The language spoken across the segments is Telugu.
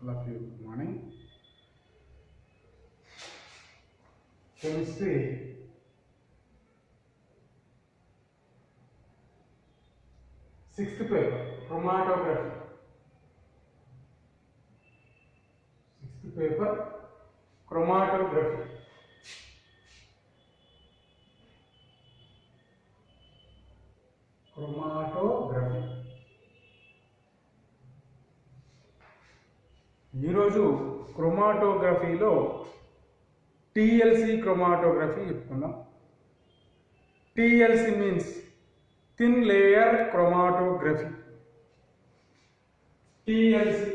All of you, good morning. Chemistry, sixth paper, chromatography. Sixth paper, chromatography. Chromatography. ఈరోజు క్రోమాటోగ్రఫీలో టీఎల్సి క్రోమాటోగ్రఫీ చెప్పుకుందాం. TLC means thin layer chromatography. TLC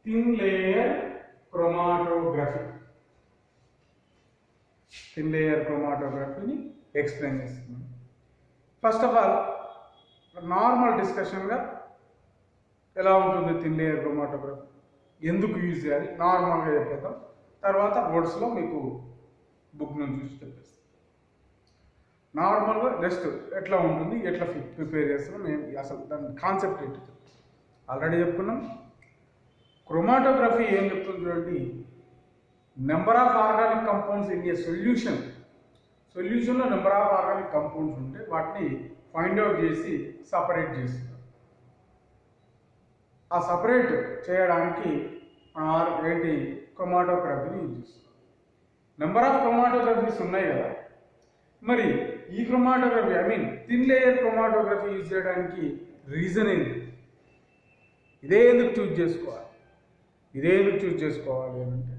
thin layer chromatography. Thin layer క్రోమాటోగ్రఫీని ఎక్స్ప్లెయిన్ చేస్తున్నాం. ఫస్ట్ ఆఫ్ ఆల్ నార్మల్ డిస్కషన్గా ఎలా ఉంటుంది థిన్ లేయర్ క్రోమాటోగ్రఫీ, ఎందుకు యూజ్ చేయాలి నార్మల్గా చెప్పేద్దాం. తర్వాత వర్డ్స్లో మీకు బుక్ నుంచి చూసి చెప్పేస్తాం. నార్మల్గా జస్ట్ ఎట్లా ఉంటుంది, ఎట్లా ప్రిపేర్ చేస్తున్నాం, అసలు దాని కాన్సెప్ట్ ఏంటి ఆల్రెడీ చెప్పుకున్నాం. క్రోమాటోగ్రఫీ ఏం చెప్తుంది చూడండి, number of organic compounds in a సొల్యూషన్లో నెంబర్ ఆఫ్ ఆర్గానిక్ కంపౌండ్స్ ఉంటే వాటిని ఫైండ్ అవుట్ చేసి సపరేట్ చేస్తుంది. ఆ సపరేట్ చేయడానికి ఏంటి క్రోమాటోగ్రఫీని యూజ్ చేస్తాం. నెంబర్ ఆఫ్ క్రోమాటోగ్రఫీస్ ఉన్నాయి కదా, మరి ఈ chromatography thin layer chromatography use చేయడానికి రీజన్ ఏంటి, ఇదే ఎందుకు చూజ్ చేసుకోవాలి అంటే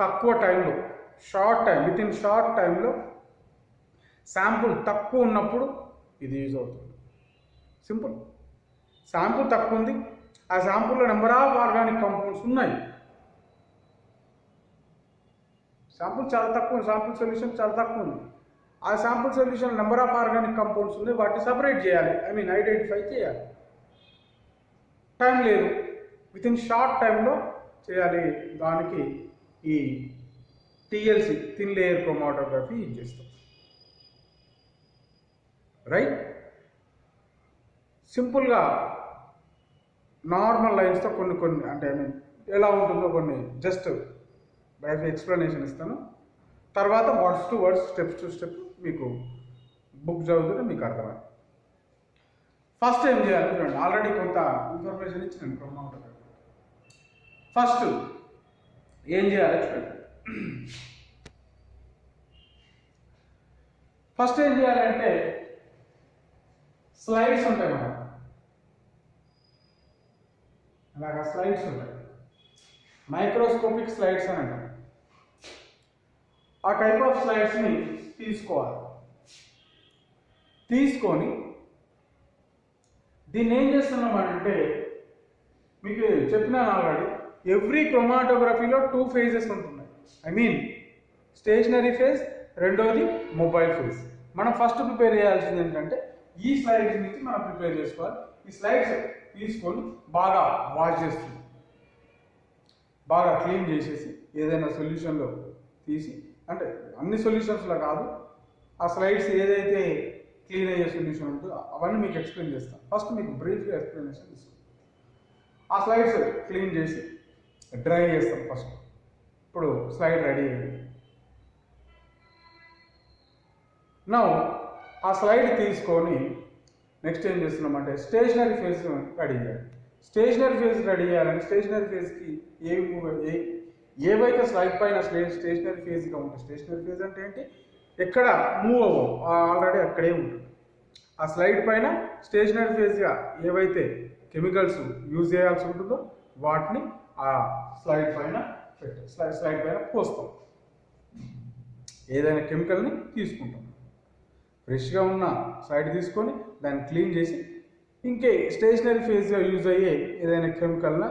తక్కువ టైంలో విత్ ఇన్ షార్ట్ టైంలో శాంపుల్ తక్కువ ఉన్నప్పుడు ఇది యూజ్ అవుతుంది. సింపుల్. శాంపుల్ తక్కువ ఉంది, ఆ శాంపుల్లో నెంబర్ ఆఫ్ ఆర్గానిక్ కంపౌండ్స్ ఉన్నాయి. శాంపుల్ సొల్యూషన్ చాలా తక్కువ ఉంది. ఆ sample solution number of organic compounds ఉంది, వాటిని సపరేట్ చేయాలి, ఐడెంటిఫై చేయాలి. టైం లేదు, విత్ ఇన్ షార్ట్ టైంలో చేయాలి. దానికి ఈ టీఎల్సి థిన్ లేయర్ క్రోమాటోగ్రఫీ యూజ్ చేస్తాం. రైట్. సింపుల్గా నార్మల్ లైన్స్తో కొన్ని ఎలా ఉంటుందో కొన్ని జస్ట్ బ్రైఫ్ ఎక్స్ప్లెనేషన్ ఇస్తాను. తర్వాత words to words, steps to step మీకు బుక్ చదువుతుంటే మీకు అర్థమవుతుంది. ఫస్ట్ ఏం చేయాలి చూడండి, ఆల్రెడీ కొంత ఇన్ఫర్మేషన్ ఇచ్చాను క్రోమాటోగ్రఫీ. ఫస్ట్ ఏం చేయాలి చూడండి. ఫస్ట్ ఏం చేయాలంటే స్లైడ్స్ ఉంటాయి మనకు, అలాగా స్లైడ్స్ ఉంటాయి, మైక్రోస్కోపిక్ స్లైడ్స్ అని అంటారు. ఆ టైప్ ఆఫ్ స్లైడ్స్ని తీసుకోవాలి. తీసుకొని దీన్ని ఏం చేస్తున్నామంటే మీకు చెప్పినాను ఆల్రెడీ, ఎవ్రీ క్రోమాటోగ్రఫీలో 2 phases ఉంటున్నాయి. స్టేషనరీ ఫేజ్, రెండోది మొబైల్ ఫేజ్. మనం ఫస్ట్ ప్రిపేర్ చేయాల్సింది ఏంటంటే ఈ స్లైడ్స్ నుంచి మనం ప్రిపేర్ చేసుకోవాలి. ఈ స్లైడ్స్ తీసుకొని బాగా వాష్ చేస్తుంది, బాగా క్లీన్ చేసేసి ఏదైనా సొల్యూషన్లో తీసి, అంటే అన్ని సొల్యూషన్స్లో కాదు, ఆ స్లైడ్స్ ఏదైతే క్లీన్ అయ్యే సొల్యూషన్ ఉంటుందో అవన్నీ మీకు ఎక్స్ప్లెయిన్ చేస్తాను. ఫస్ట్ మీకు బ్రీఫ్గా ఎక్స్ప్లెనేషన్ ఇస్తాను. ఆ స్లైడ్స్ క్లీన్ చేసి డ్రై చేస్తాం ఫస్ట్. ఇప్పుడు స్లైడ్ రెడీ అయ్యింది. నౌ ఆ స్లైడ్ తీసుకొని నెక్స్ట్ ఏం చేస్తున్నామంటే స్టేషనరీ ఫేజ్ రెడీ చేయాలి. స్టేషనరీ ఫేజ్కి ఏవైతే స్లైడ్ పైన స్టేషనరీ ఫేజ్గా ఉంటాయి. స్టేషనరీ ఫేజ్ అంటే ఏంటి, ఎక్కడ మూవ్ అవ్వవు, ఆల్రెడీ అక్కడే ఉంటుంది. ఆ స్లైడ్ పైన స్టేషనరీ ఫేజ్గా ఏవైతే కెమికల్స్ యూజ్ చేయాల్సి ఉంటుందో వాటిని ఆ స్లైడ్ పైన పోస్తాం. ఏదైనా కెమికల్ని తీసుకుంటాం. ఫ్రెష్గా ఉన్న స్లైడ్ తీసుకొని దాన్ని క్లీన్ చేసి ఇంకే స్టేషనరీ ఫేజ్గా యూజ్ అయ్యే ఏదైనా కెమికల్ని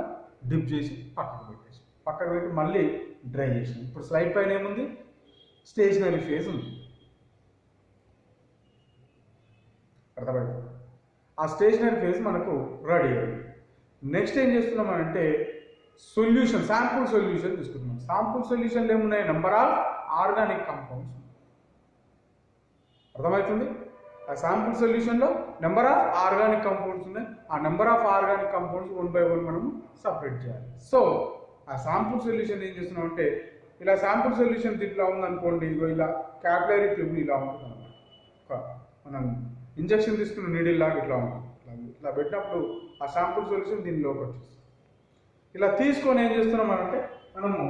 డిప్ చేసి పక్కకు పెట్టి మళ్ళీ డ్రై చేసి, ఇప్పుడు స్లైడ్ పైన ఏముంది, స్టేషనరీ ఫేజ్ ఉంది. అర్థమైంది? ఆ స్టేషనరీ ఫేజ్ మనకు రెడీ అయ్యింది. నెక్స్ట్ ఏం చేస్తున్నామంటే శాంపుల్ సొల్యూషన్ తీసుకుంటున్నాం. శాంపుల్ సొల్యూషన్లో ఏమున్నాయి, నెంబర్ ఆఫ్ ఆర్గానిక్ కంపౌండ్స్. అర్థమవుతుంది? ఆ ఆ శాంపుల్ సొల్యూషన్లో నెంబర్ ఆఫ్ ఆర్గానిక్ కంపౌండ్స్ ఉన్నాయి. ఆ number of organic compounds 1 by 1 మనం సపరేట్ చేయాలి. సో ఆ శాంపుల్ సొల్యూషన్ ఏం చేస్తున్నాం అంటే, ఇలా శాంపుల్ సొల్యూషన్ ఇట్లా ఉందనుకోండి, ఇగో ఇలా క్యాపిలరీ ట్యూబ్ ఇలా ఉంటుంది అన్నమాట. మనం ఇంజెక్షన్ తీసుకున్న నీడిల్ లాగా ఇట్లా ఉంటుంది. ఇట్లా పెట్టినప్పుడు ఆ శాంపుల్ సొల్యూషన్ దీనిలోకి వచ్చేస్తుంది. ఇలా తీసుకొని ఏం చేస్తున్నాం అంటే, మనము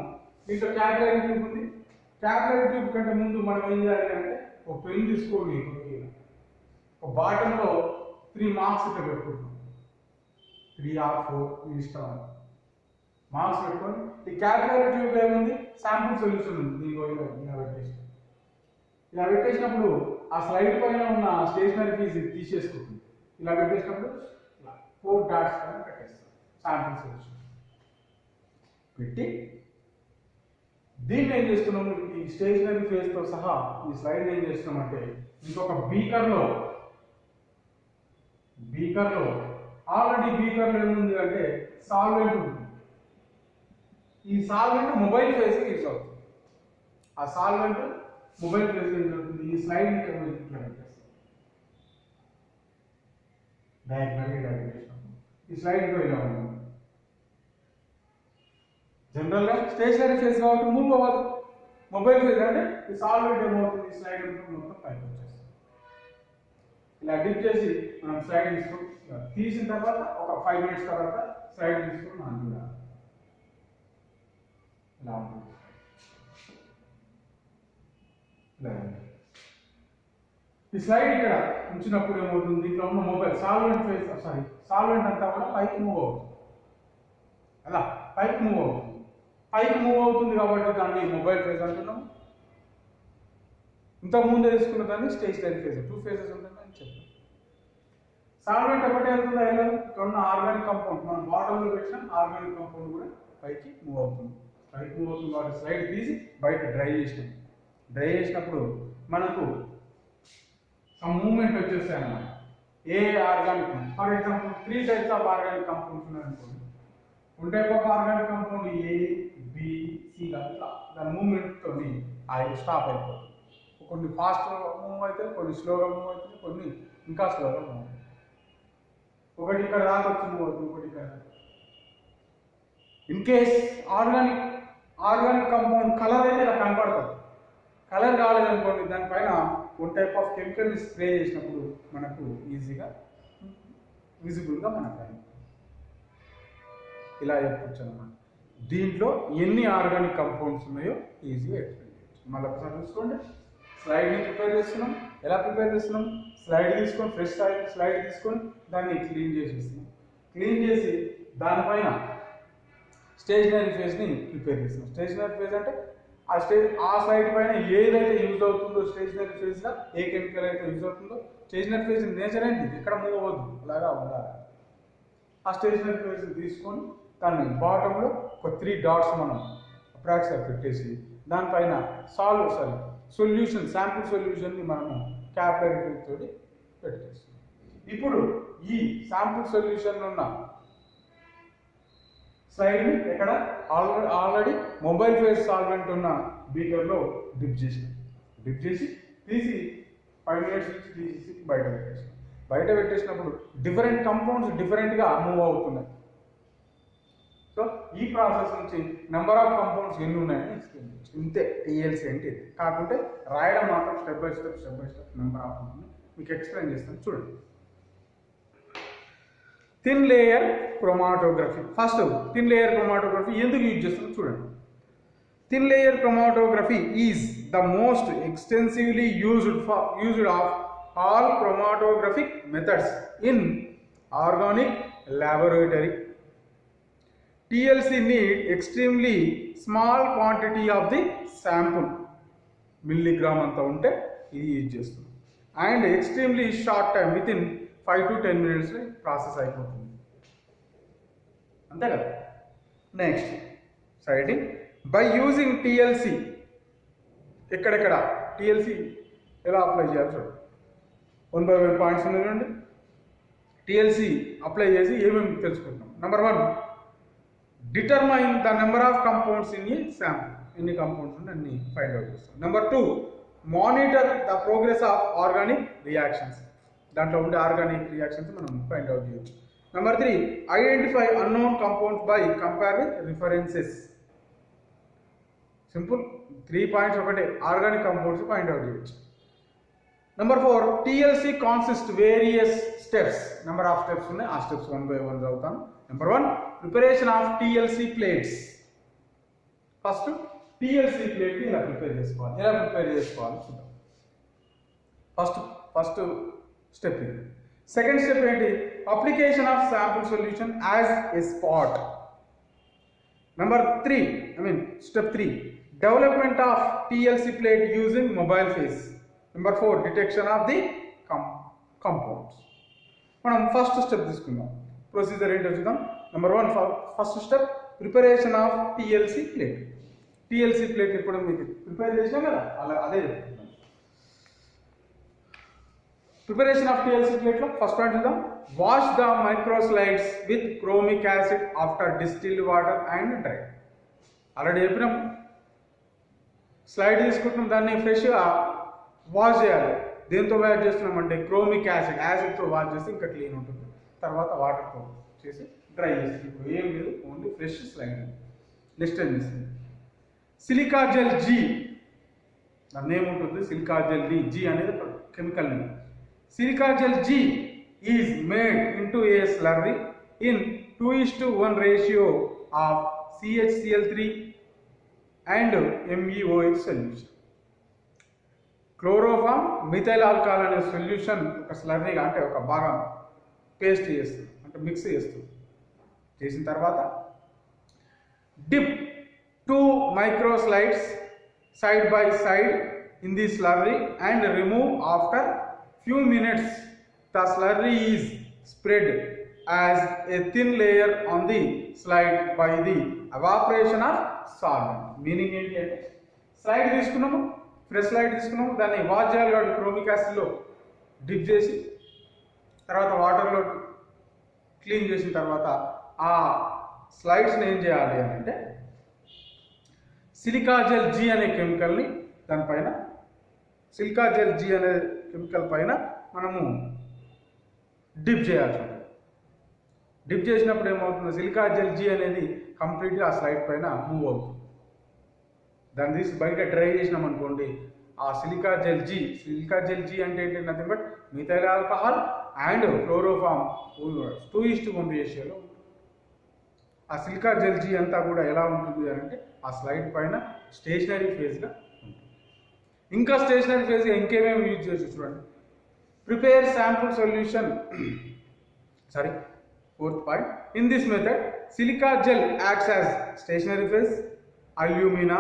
దీంట్లో క్యాపిలరీ ట్యూబ్ ఉంది. క్యాపిలరీ ట్యూబ్ కంటే ముందు మనం ఏం చేయాలి అంటే, ఒక పెన్ తీసుకోండి, ఒక బాటంలో 3 మార్క్స్ ఇట్లా పెట్టుకుంటాం. 3 or 4 మీ ఇష్టం. మార్క్స్ పెట్టుకొని ఈ క్యాపిలరీ ట్యూబ్ ఏముంది, శాంపుల్ సొల్యూషన్ ఉంది. దీనిలో ఇలా పెట్టేసి ఇలా పెట్టేసినప్పుడు ఆ స్లైడ్ పైన ఉన్న స్టేషనరీ ఫీజు తీసేసుకుంటుంది. ఇలా పెట్టేసినప్పుడు ఇలా 4 డాట్స్ పైన పెట్టేస్తాం శాంపుల్ సొల్యూషన్ పెట్టి, దీన్ని ఏం చేస్తున్నాము, ఈ స్టేషనరీ ఫేజ్తో సహా ఈ స్లైడ్ ఏం చేస్తున్నామంటే, ఇంకొక బీకర్లో ఆల్రెడీ బీకర్లో ఏముంది అంటే సాల్వెంట్ ఉంది. ఈ సాల్వెంట్ మొబైల్ ఫేజ్ యూజ్ అవుతుంది. ఆ సాల్వెంట్ మొబైల్ ఫేజ్ యూజ్ అవుతుంది. ఈ స్లైడ్ ఇట్లా పెట్టేస్తాం. ఈ స్లైడ్ ఇలా ఉంది. జనరల్గా స్టేషనరీ ఫేజ్ కాబట్టి మూవ్ అవ్వదు. మొబైల్ ఫేజ్ అంటే ఈ సాల్వెంట్ ఏమవుతుంది, ఈ స్లైడ్ మొత్తం పైకి వచ్చేస్తుంది. ఇలా డిప్ చేసి మనం స్లైడ్ తీసుకొని తీసిన తర్వాత ఒక 5 minutes తర్వాత స్లైడ్ తీసుకొని మనం చూడాలి. ఇలా ఉంటుంది. ఈ స్లైడ్ ఇక్కడ ఉంచినప్పుడు ఏమవుతుంది, ఇట్లా ఉన్న మొబైల్ సాల్వెంట్ అంతా కూడా పైకి మూవ్ అవుతుంది. అలా పైకి మూవ్ అవుతుంది కాబట్టి దాన్ని మొబైల్ ఫేజ్ అంటున్నాం. ఇంతకుముందు తీసుకున్న దాన్ని స్టేషనరీ ఫేజ్. 2 phases ఉంటుందని చెప్పాను. సాల్వెంట్ ఒకటే వెళ్తుందా వెళ్ళదు. ఇక్కడ ఉన్న ఆర్గానిక్ కంపౌండ్ మనం బాటిల్లో పెట్టిన ఆర్గానిక్ కంపౌండ్ కూడా పైకి మూవ్ అవుతుంది. కాబట్టి స్లైడ్ తీసి బయట డ్రై చేసినప్పుడు మనకు సమ్ మూవ్మెంట్ వచ్చేస్తాయి అన్నమాట. A organic, for example 3 types of organic compounds ఉన్నాయనుకోండి. 1 type of organic compound A, B, C దాని మూవ్మెంట్తో అది స్టాప్ అయిపోతుంది. కొన్ని ఫాస్ట్ మూవ్ అవుతాయి, కొన్ని స్లోగా మూవ్ అవుతుంది, కొన్ని ఇంకా స్లోగా మూవ్ అవుతుంది. ఒకటి ఇక్కడ దాకా వచ్చి మూవ్ అవుతుంది, ఒకటి ఇక్కడ. In case organic compound colour అయితే ఇలా కనపడుతుంది. కలర్ కాలేదనుకోండి, దానిపైన 1 type ఆఫ్ కెమికల్ని స్ప్రే చేసినప్పుడు మనకు ఈజీగా విజిబుల్గా మనకు ఇలా చెప్పచ్చు అన్నమాట. దీంట్లో ఎన్ని ఆర్గానిక్ కంపౌండ్స్ ఉన్నాయో ఈజీగా ఎక్స్ప్లెయిన్ చేయొచ్చు. మళ్ళీ ఒకసారి చూసుకోండి. స్లైడ్ని ప్రిపేర్ చేస్తున్నాం. ఎలా ప్రిపేర్ చేస్తున్నాం, స్లైడ్ తీసుకొని ఫ్రెష్ స్లైడ్ తీసుకొని దాన్ని క్లీన్ చేసేస్తున్నాం. క్లీన్ చేసి దానిపైన స్టేషనరీ ఫేజ్ని ప్రిపేర్ చేస్తున్నాం. స్టేషనరీ ఫేజ్ అంటే ఆ స్లైడ్ పైన ఏదైతే యూజ్ అవుతుందో స్టేషనరీ ఫేజ్గా, ఏ కెమికల్ అయితే యూజ్ అవుతుందో, స్టేషనరీ ఫేజ్ నేచర్ ఏంటి, ఎక్కడ మూవ్ అవ్వద్దు, అలాగా ఉండాలి. ఆ స్టేషనరీ ఫేజ్ తీసుకొని దాన్ని బాటంలో ఒక 3 dots మనం అప్రాక్స్గా పెట్టేసి దానిపైన శాంపుల్ సొల్యూషన్ని మనము క్యాపిలరీ ట్యూబ్ తోటి పెట్టేస్తాం. ఇప్పుడు ఈ శాంపుల్ సొల్యూషన్ ఉన్న స్లైడ్ని ఎక్కడ ఆల్రెడీ మొబైల్ ఫేజ్ సాల్వెంట్ ఉన్న బీకర్లో డిప్ చేసి తీసి 5 minutes నుంచి తీసి బయట పెట్టేసినప్పుడు డిఫరెంట్ కంపౌండ్స్ డిఫరెంట్గా మూవ్ అవుతున్నాయి. సో ఈ ప్రాసెస్ నుంచి నెంబర్ ఆఫ్ కంపౌండ్స్ ఎన్ని ఉన్నాయని ఎక్స్ప్లెయిన్ చేయొచ్చు. ఇంతే టీఎల్సీ అంటే ఇది. కాకుంటే రాయడం మాత్రం step by step number of ఉంటుంది. మీకు ఎక్స్ప్లెయిన్ చేస్తాను చూడండి. Thin layer chromatography. First thin layer chromatography ఎందుకు యూజ్ చేస్తామో చూడండి. Thin layer chromatography is the most extensively used of all chromatographic methods in organic laboratory. TLC need extremely small quantity of the sample, milligram anta unte ఇది యూజ్ చేస్తాం. And extremely short time, with in 5 to 10 minutes process అయిపోతుంది. అంతే కదా. Next siding by using TLC. ఎక్కడెక్కడ టీఎల్సి ఎలా అప్లై చేయాలి చూడండి. 1 by 1 పాయింట్స్ ఉన్నాయండి. టీఎల్సి అప్లై చేసి ఏమేమి తెలుసుకుంటాం. Number 1, determine the number of compounds in A sample. ఎన్ని కంపౌండ్స్ ఉంటే అన్ని ఫైండ్ అవుట్ చేస్తాం. Number 2, monitor the progress of organic reactions. దాంట్లో ఉండే ఆర్గానిక్ రియాక్షన్స్ మనం ఫైండ్ అవుట్ చేయొచ్చు. Number 3, identify unknown compounds by compare with references. Simple 3 points ఒకటే, ఆర్గానిక్ కాంపౌండ్స్ ఫైండ్ అవుట్ చేయొచ్చు. Number 4, TLC consist various steps. Number of steps ఉన్నాయి, ఆ స్టెప్స్ 1 by 1 చదువుతాను. Number 1, preparation of TLC plates. First TLC ప్లేట్ని ఇలా ప్రిపేర్ చేసుకోవాలి. ఎలా ప్రిపేర్ చేసుకోవాలి చూద్దాం. ఫస్ట్ స్టెప్ ఇది. సెకండ్ స్టెప్ ఏంటి? Application of sample solution as a spot. Number 3, step 3, development of TLC plate using mobile face. Number 4, detection of the compounds. మనం ఫస్ట్ స్టెప్ తీసుకుందాం. ప్రొసీజర్ ఏంటో చూద్దాం. Number 1, first step preparation of TLC plate. TLC plate ఇప్పుడు మీకు ప్రిపేర్ చేసినాం కదా, అదే చెప్తున్నాం. ప్రిపరేషన్ ఆఫ్ TLC ప్లేట్లో ఫస్ట్ పాయింట్ చూద్దాం. Wash the microslides with chromic acid after distilled water and dry. Already చెప్పినాం, స్లైడ్ తీసుకుంటున్నాం, దాన్ని ఫ్రెష్గా వాష్ చేయాలి. దేంతో వాష్ చేస్తున్నామంటే క్రోమిక్ యాసిడ్తో వాష్ చేస్తే ఇంకా క్లీన్ ఉంటుంది. తర్వాత వాటర్తో చేసి డ్రై చేస్తుంది. ఇప్పుడు ఏం లేదు, ఓన్లీ ఫ్రెష్ స్లైడ్. నెక్స్ట్ ఏం చేస్తుంది? సిలికా జెల్ G, దాని ఏముంటుంది? సిలికా జెల్ G అనేది chemical name. Silica gel G is made into A slurry in 2:1 ratio of CHCl3 and MEOH solution. Chloroform methyl alcohol అనే సొల్యూషన్ ఒక స్లర్రీగా, అంటే ఒక బాగా పేస్ట్ చేస్తుంది, అంటే మిక్స్ చేస్తుంది. చేసిన తర్వాత dip 2 microslides side by side in the slurry and remove after few minutes. The slurry is spread as a thin layer on the slide by the evaporation of solvent. Meaning ఏంటి అంటే, స్లైడ్ తీసుకున్నాము, ఫ్రెష్ స్లైడ్ తీసుకున్నాము, దాన్ని వాష్ చేయాలి కాబట్టి క్రోమిక్ యాసిడ్లో డిప్ చేసి తర్వాత వాటర్లో క్లీన్ చేసిన తర్వాత ఆ స్లైడ్స్ని ఏం చేయాలి అని అంటే, సిలికా జెల్ G అనే కెమికల్ని దానిపైన, సిలికా జెల్ G అనే కెమికల్ పైన మనము డిప్ చేయాల్సి ఉంటుంది. డిప్ చేసినప్పుడు ఏమవుతుంది? సిలికా జెల్ G అనేది కంప్లీట్గా ఆ స్లైడ్ పైన మూవ్ అవుతుంది. దాన్ని తీసి బయట డ్రై చేసినాం అనుకోండి, ఆ సిలికా జెల్ G అంటే ఏంటి? Nothing but methyl alcohol and chloroform 2:1 రేషియోలో. ఆ సిలికా జెల్ G అంతా కూడా ఎలా ఉంటుంది అంటే, ఆ స్లైడ్ పైన స్టేషనరీ ఫేజ్గా ఉంటుంది. ఇంకా స్టేషనరీ ఫేజ్గా ఇంకేమేమి యూజ్ చేయొచ్చు చూడండి. Prepare sample solution. Fourth point, in this method silica gel acts as stationary phase. Alumina,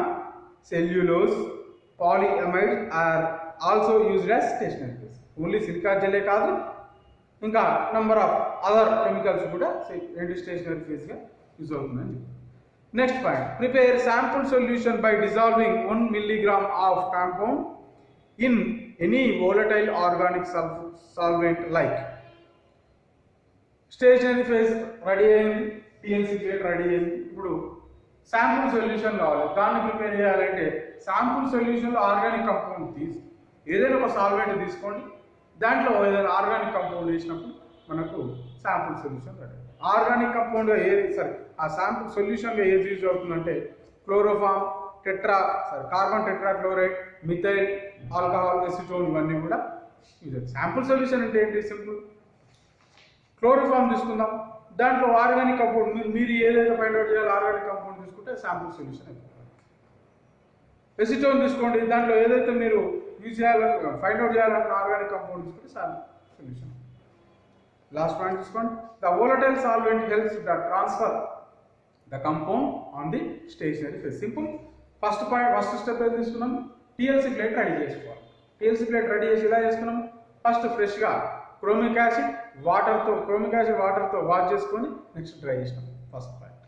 cellulose, polyamide are also used as stationary phase. Only silica జెల్లే కాదు, ఇంకా నంబర్ ఆఫ్ అదర్ కెమికల్స్ కూడా ఏంటి స్టేషనరీ ఫేజ్గా యూజ్ అవుతుందని. Next point, prepare sample solution by dissolving 1 milligram of compound in any volatile organic solvent like. Stationary phase ready అయింది, TLC plate రెడీ అయింది. ఇప్పుడు శాంపుల్ సొల్యూషన్ కావాలి. దాన్ని ప్రిపేర్ చేయాలంటే శాంపుల్ సొల్యూషన్లో ఆర్గానిక్ కంపౌండ్ ఏదైనా ఒక సాల్వెంట్ తీసుకోండి, దాంట్లో ఏదైనా ఆర్గానిక్ కంపౌండ్ వేసినప్పుడు మనకు శాంపుల్ సొల్యూషన్ రెడీ. ఆర్గానిక్ కంపౌండ్గా ఆ శాంపుల్ సొల్యూషన్గా ఏది యూజ్ అవుతుందంటే chloroform, carbon tetrachloride, methyl alcohol, acetone, ఇవన్నీ కూడా యూజ్ అవుతుంది. శాంపుల్ సొల్యూషన్ అంటే ఏంటి? సింపుల్. క్లోరోఫామ్ తీసుకుందాం, దాంట్లో ఆర్గానిక్ కంపౌండ్ మీరు ఏదైతే ఫైండ్ అవుట్ చేయాలో ఆర్గానిక్ కంపౌండ్ తీసుకుంటే శాంపుల్ సొల్యూషన్ అయిపోతుంది. ఎసిటోన్ తీసుకోండి, దాంట్లో ఏదైతే మీరు యూజ్ చేయాలని ఫైండ్ అవుట్ చేయాలన్న ఆర్గానిక్ కంపౌండ్ తీసుకుంటే శాంపుల్ సొల్యూషన్. లాస్ట్ పాయింట్ తీసుకోండి. The volatile solvent helps the transfer the compound on the stationary phase. Simple. First step ఏం తీసుకున్నాము? TLC ప్లేట్ రెడీ చేసుకోవాలి. TLC ప్లేట్ రెడీ చేసి ఇలా చేసుకున్నాము. ఫస్ట్ ఫ్రెష్గా క్రోమిక్ యాసిడ్ వాటర్తో వాష్ చేసుకొని నెక్స్ట్ డ్రై చేసినాం. First point.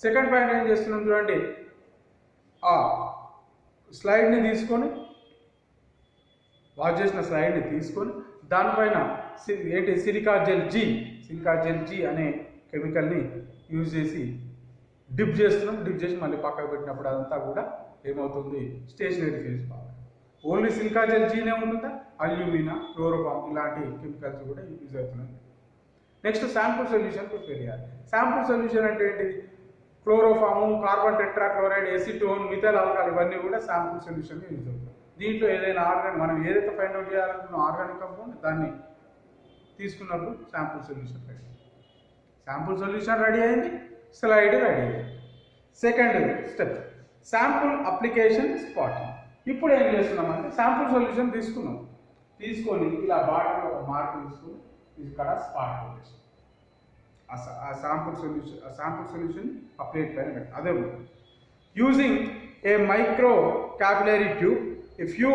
సెకండ్ పాయింట్ ఏం చేస్తున్నాం చూడండి, ఆ స్లైడ్ని తీసుకొని, వాష్ చేసిన స్లైడ్ని తీసుకొని దానిపైన ఏంటి సిలికా జెల్ G అనే కెమికల్ని యూజ్ చేసి డిప్ చేస్తున్నాం. డిప్ చేసి మళ్ళీ పక్కకు పెట్టినప్పుడు అదంతా కూడా ఏమవుతుంది? Stationary phase. Only silica gel జీనే ఉంటుందా, అల్యూమినా, క్లోరోఫామ్ ఇలాంటి కెమికల్స్ కూడా యూజ్ అవుతున్నాయి. నెక్స్ట్ శాంపుల్ సొల్యూషన్ ప్రిపేర్ చేయాలి. శాంపుల్ సొల్యూషన్ అంటే ఏంటి? Chloroform, carbon tetrachloride, acetone, methyl alcohol ఇవన్నీ కూడా శాంపుల్ సొల్యూషన్ యూజ్ అవుతాయి. దీంట్లో ఏదైనా ఆర్గానిక్ మనం ఏదైతే ఫైండ్ అవుట్ చేయాలనుకున్న ఆర్గానిక్ కంపౌండ్ దాన్ని తీసుకున్నప్పుడు sample solution ready. Sample solution ready అయింది, స్లైడ్ రెడీ అయింది. Second step sample application spotting. ఇప్పుడు ఏం చేస్తున్నామంటే శాంపుల్ సొల్యూషన్ తీసుకొని ఇలా బాటిల్లో ఒక మార్క్ తీసుకొని ఇక్కడ స్పాట్ కొట్టేసి ఆ శాంపుల్ సొల్యూషన్ ఆ ప్లేట్ పైన పెట్టి అదే using a micro capillary tube a few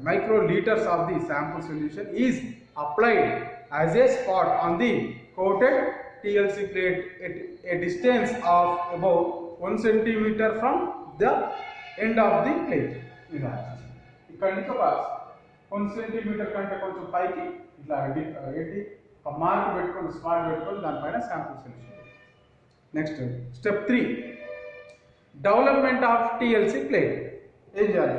microliters of the sample solution is applied as a spot on the coated TLC plate at a distance of about 1 centimeter from the end of the plate. ఇక్కడ నుంచి ఒక 1 సెంటీమీటర్ కంటే కొంచెం పైకి ఇట్లా ఏంటి ఒక మార్క్ పెట్టుకొని స్పాట్ పెట్టుకొని దానిపైన sample solution. Next step 3 development of TLC plate. ఏం చేయాలి?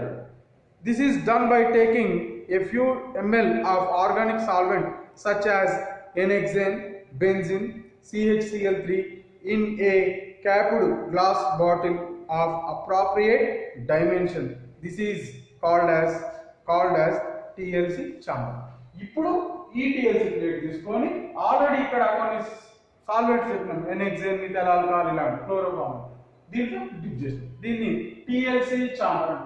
This is done by taking a few ml of organic solvent such as hexane, benzene, CHCl3 in a capped glass bottle of appropriate dimension. This is called as TLC chamber. ఇప్పుడు ఈ TLC ప్లేట్ తీసుకొని ఆల్రెడీ ఇక్కడ కొన్ని సాల్వెంట్స్ చెప్పినాం, ఎనెక్సేన్, మిథైల్ ఆల్కహాల్ ఇలాంటి క్లోరోఫామ్ దీంట్లో డిప్ చేస్తాం. దీన్ని TLC ఛాంబర్.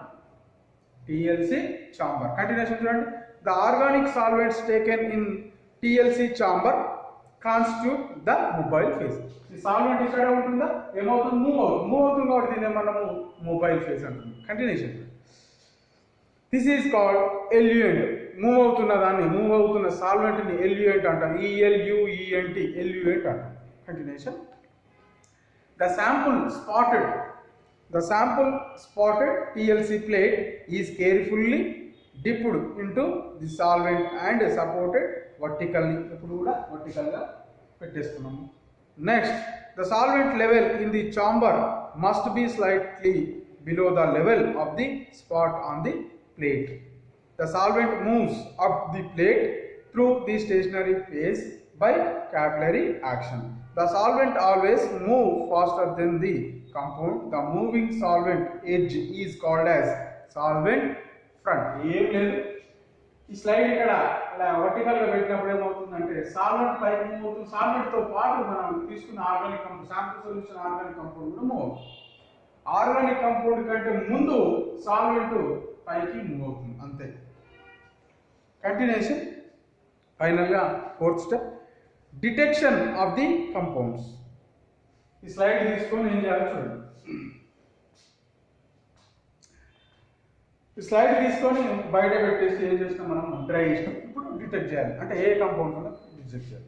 కంటిన్యూషన్ చూడండి. The organic solvents taken in TLC chamber constitute the mobile phase. ఈ సాల్వెంట్ ఇక్కడ ఉంటుందా, ఏమవుతుంది? మూవ్ అవుతుంది కాబట్టి దీన్ని మనము మొబైల్ ఫేజ్ అంటుంది. Continuation this is called eluent. Move అవుతున్న సాల్వెంట్ని ఎల్యూఎంట్ అంటాం. ELUENT ఎల్యూఎంట్ అంటాం. Continuation The sample spotted TLC plate is carefully dipped into the solvent and supported vertically. ఇప్పుడు కూడా vertical గా పెట్టేస్తున్నాము. Next, the solvent level in the chamber must be slightly below the level of the spot on the plate. The solvent moves up the plate through the stationary phase by capillary action. The solvent always move faster than the compound. The moving solvent edge is called as solvent front. ఏం లేదు, ఈ స్లైడ్ ఇక్కడ ఇలా వర్టికల్ గా పెట్టినప్పుడు ఏమవుతుందంటే సాల్వెంట్ పైకి మూవ్ అవుతుంది. సాల్వెంట్ తో పాటు మనం తీసుకున్న organic compound, sample solution organic compound కూడా మూవ్ అవుతుంది. ఆర్గానిక్ కంపౌండ్ కంటే ముందు సాల్వెంట్ పైకి మూవ్ అవుతుంది, అంతే. కంటిన్యూషన్ ఫైనల్ గా fourth step detection of the compounds. ఈ స్లైడ్ తీసుకొని ఏం చేయాలి చూడండి. ఈ స్లైడ్ తీసుకొని బయట పెట్టేసి ఏం చేసినాం మనం, డ్రై చేసినాం. ఇప్పుడు డిటెక్ట్ చేయాలి అంటే ఏ కంపౌండ్స్ ఉన్నా డిటెక్ట్ చేయాలి.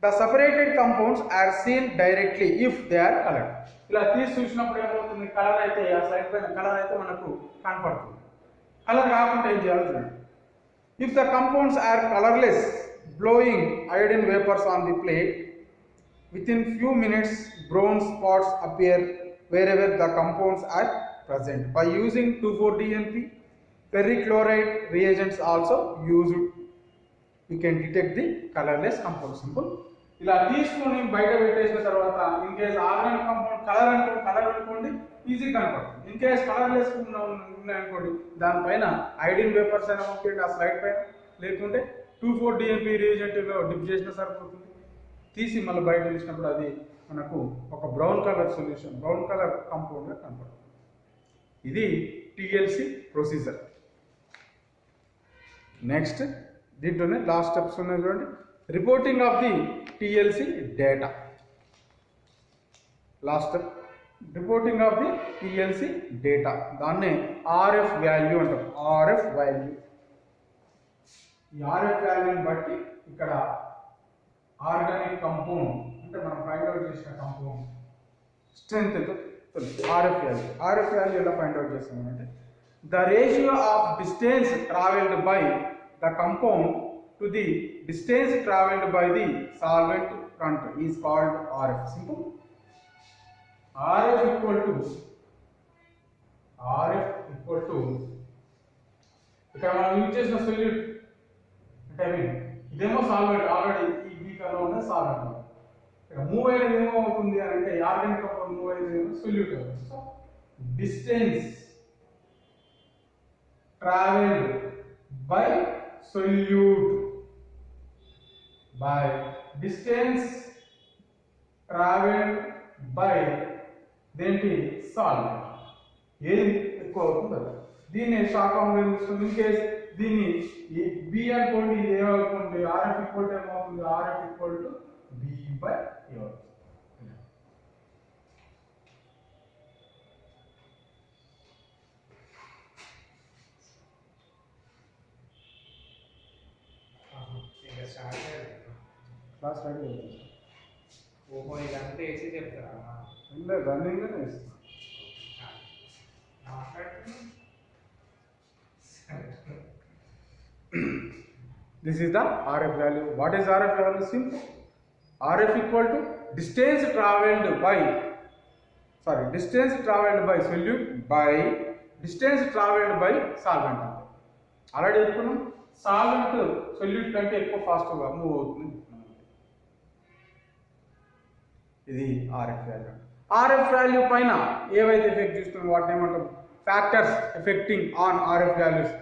The separated compounds are seen directly if they are coloured. ఇలా తీసి చూసినప్పుడు ఏమవుతుంది, కలర్ అయితే ఆ స్లైడ్ పైన కలర్ అయితే మనకు కనపడుతుంది. కలర్ కాకుండా ఏం చేయాలి చూడండి. If the compounds are colourless, blowing iodine vapors on the plate, within few minutes brown spots appear wherever the compounds are present. By using 2,4-DNP perchloride reagents also used, you can detect the colorless compound. Simple. ఇలా తీసుకొని బయట పెట్టేసిన తర్వాత in case organic compound colour అనుకోండి ఈజీగా కనపడుతుంది. ఇన్ కేస్ కలర్లెస్ ఉన్నాయనుకోండి దానిపైన ఐడిన్ వేపర్స్ అయినా పంపించండి ఆ స్లైడ్ పైన, లేకుంటే 2,4-DNP రియేజెంట్లో డిప్ చేసినా సరిపోతుంది. తీసి మళ్ళీ బయట తీసినప్పుడు అది మనకు ఒక brown colour solution, brown colour కాంపౌండ్గా కనపడుతుంది. ఇది TLC ప్రొసీజర్. నెక్స్ట్ దీంట్లోనే లాస్ట్ స్టెప్స్ ఉన్నాయి చూడండి. Reporting of the TLC data. Last step reporting of the TLC data. దాన్నే RF వాల్యూ అంటాం. RF value. ఈ RF వాల్యూని బట్టి ఇక్కడ ఆర్గానిక్ కంపౌండ్ అంటే మనం ఫైండ్ అవుట్ చేసిన కంపౌండ్ స్ట్రెంత్ RF వాల్యూ ఎలా ఫైండ్ అవుట్ చేస్తామంటే the ratio of distance travelled by the compound to the distance travelled by the solvent front is called RF. Simple. RF equal to RF equal to ఇక్కడ మనం యూజ్ చేసిన సొల్యూట్ అంటే ఐ మీన్ ఇదేమో సాల్వెంట్ ఆల్రెడీ ఈ బీకర్లో ఉన్న సాల్వెంట్ ఇక్కడ మూవ్ అయ్యేది ఏమవుతుంది అని అంటే ఆర్గానిక్ కంపౌండ్ మూవ్ అయ్యేది సొల్యూట్ అవుతుంది so distance travelled by solute by distance traveled by దేంటి సాల్వెంట్ ఏది ఎక్కువ అవుతుంది దీన్ని షాక్ ఇన్ కేస్ దీన్ని బి అనుకోండి ఇది ఏమవుతుంది ఆర్ఎఫ్ ఈక్వల్ టు ఏమవుతుంది RF equal to B by A అవుతుంది క్లాస్ రెడీ అవుతుంది ఓహో ఇదంతా వేసి చెప్తారా ఇంకా రన్నింగ్లోనే ఇస్తాను This is the RF value. What is RF value? Simple. RF equal to distance traveled by solute by distance traveled by solvent. Already చెప్పుకున్నాం సాల్వెంట్ సొల్యూట్ కంటే ఎక్కువ ఫాస్ట్గా మూవ్ అవుతుంది. ఇది ఆర్ఎఫ్ వాల్యూ. ఆర్ఎఫ్ వాల్యూ పైన ఏవైతే ఎఫెక్ట్ చూస్తున్నాం వాటిని ఏమంటాం factors effecting on RF values.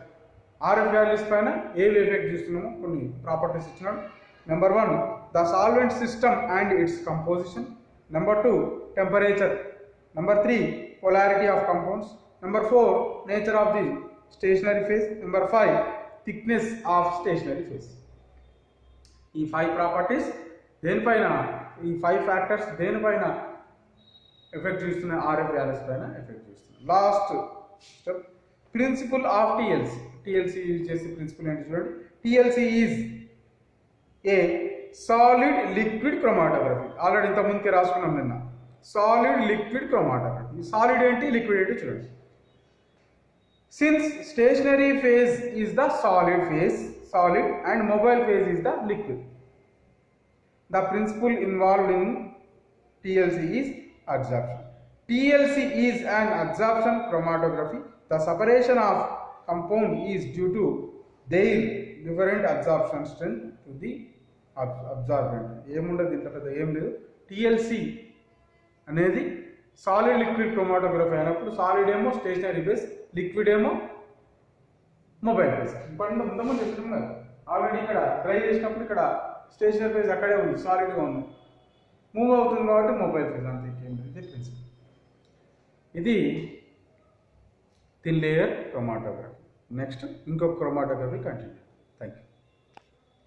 RF values పైన ఏవి ఎఫెక్ట్ చూస్తున్నామో కొన్ని ప్రాపర్టీస్ ఇచ్చినాడు. Number 1 the solvent system and it's composition. Number 2 temperature. Number 3 polarity of compounds. Number 4 nature of the stationary phase. Number 5 thickness of stationary phase. ఈ 5 ప్రాపర్టీస్ దేనిపైన ఈ 5 ఫ్యాక్టర్స్ దేనిపైన ఎఫెక్ట్ చూస్తున్నాయి ఆర్ఎఫ్ వాల్యూస్ పైన ఎఫెక్ట్ చూస్తున్నాయి. Last step principle of TLC. TLC use చేసే ప్రిన్సిపల్ ఏంటి చూడండి. TLC is a solid liquid chromatography. Already ఇంత ముందుకే రాసుకున్నాం నిన్న. Solid liquid chromatography. సాలిడ్ ఏంటి లిక్విడ్ ఏంటి చూడండి. Since stationary phase is the solid and mobile phase is the liquid, the principle involved in TLC is adsorption. TLC is an adsorption chromatography. The separation of compound is due to their different absorption strength to the absorbent. ఏముండదు ఇంత పెద్ద ఏం లేదు. TLC అనేది సాలిడ్ లిక్విడ్ క్రోమాటోగ్రఫీ అయినప్పుడు సాలిడ్ ఏమో స్టేషనరీ ఫేజ్, లిక్విడ్ ఏమో మొబైల్ ఫేజ్. ఇప్పుడు ముందు చెప్తున్నాం కదా ఆల్రెడీ ఇక్కడ డ్రై చేసినప్పుడు ఇక్కడ స్టేషనరీ ఫేజ్ అక్కడే ఉంది, సాలిడ్గా ఉంది, మూవ్ అవుతుంది కాబట్టి మొబైల్ ఫేజ్ అంతే. ఇది ప్రిన్సిపల్. ఇది థిన్ లేయర్ క్రోమాటోగ్రఫీ. నెక్స్ట్ ఇంకొక క్రోమాటోగ్రఫీ కంటిన్యూ.